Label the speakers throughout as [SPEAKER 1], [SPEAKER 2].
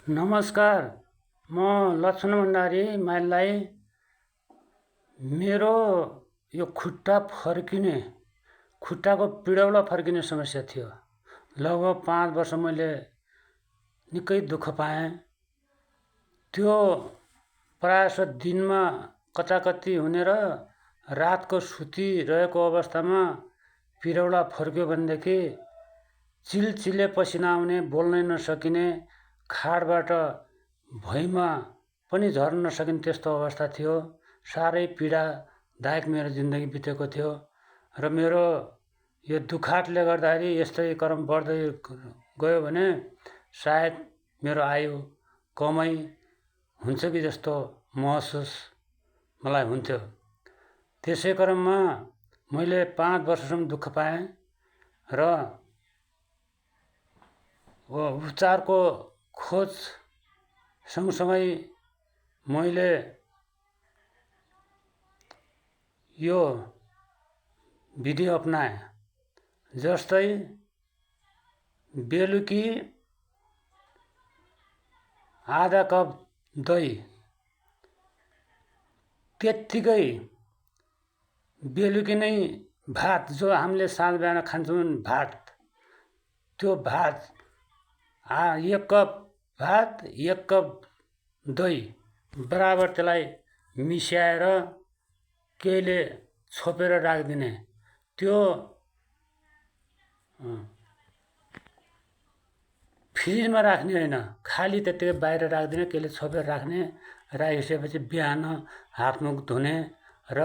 [SPEAKER 1] नमस्कार, म लक्ष्मण भण्डारी माइललाई मेरो यो खुट्टाको पिडौला फर्किने समस्या थियो। लगभग 5 वर्ष मैले निकै दुःख पाएँ। त्यो प्रायः दिनमा कचाकती हुने र रातको सुतिरहेको अवस्थामा पिडौला फर्क्यो भनेदेखि चिलचिले पसिना आउने, बोल्नै नसकिने, खाडबाट भुइँमा पनि झर्न नसकिने त्यस्तो अवस्था थियो। साह्रै पीडादायक मेरो जिन्दगी बितेको थियो र मेरो यो दुखाटले गर्दाखेरि यस्तै क्रम बढ्दै गयो भने सायद मेरो आयु कमै हुन्छ कि जस्तो महसुस मलाई हुन्थ्यो। त्यसै क्रममा मैले 5 वर्षसम्म दुःख पाएँ र उपचारको खोज सँगसँगै मैले यो विधि अपनाएँ। जस्तै बेलुकी आधा कप दही, त्यत्तिकै बेलुकी नै भात, जो हामीले साँझ बिहान खान्छौँ भात, त्यो भात 1 कप भात 1 कप दही बराबर त्यसलाई मिसाएर केहीले छोपेर राखिदिने। त्यो फ्रिजमा राख्ने होइन, खाली त्यत्तिकै बाहिर राखिदिने, केहीले छोपेर राख्ने। राखिसकेपछि बिहान हातमुख धुने र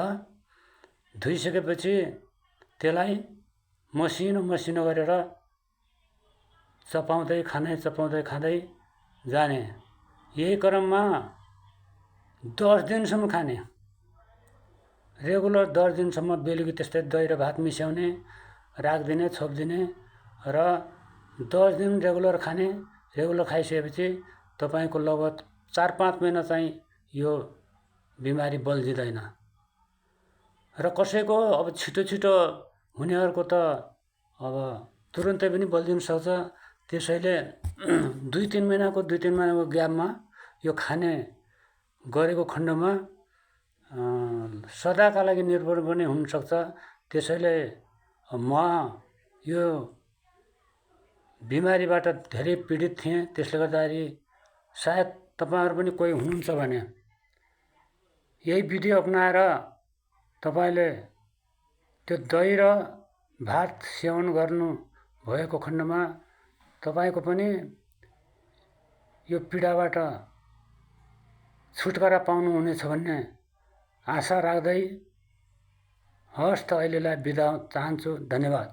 [SPEAKER 1] धुइसकेपछि त्यसलाई मसिनो मसिनो गरेर चपाउँदै खाँदै जाने। यही क्रममा 10 दिनसम्म खाने। रेगुलर 10 दिनसम्म बेलुकी त्यस्तै दही र भात मिसाउने, राखिदिने, छोपिदिने र 10 दिन रेगुलर खाने। रेगुलर खाइसकेपछि तपाईँको लगभग 4-5 महिना चाहिँ यो बिमारी बल्झिँदैन। र कसैको अब छिटो हुनेहरूको त अब तुरुन्तै पनि बल्झिन सक्छ। त्यसैले 2-3 महिनाको ग्यापमा यो खाने गरेको खण्डमा सदाका लागि निर्भर पनि हुनसक्छ। त्यसैले म यो बिमारीबाट धेरै पीडित थिएँ। त्यसले गर्दाखेरि सायद तपाईँहरू पनि कोही हुनुहुन्छ भने यही विधि अपनाएर तपाईँले त्यो दही र भात सेवन गर्नु भएको खण्डमा तपाईँको पनि यो पीडाबाट छुटकारा पाउनुहुनेछ भन्ने आशा राख्दै हवस् त अहिलेलाई बिदा चाहन्छु। धन्यवाद।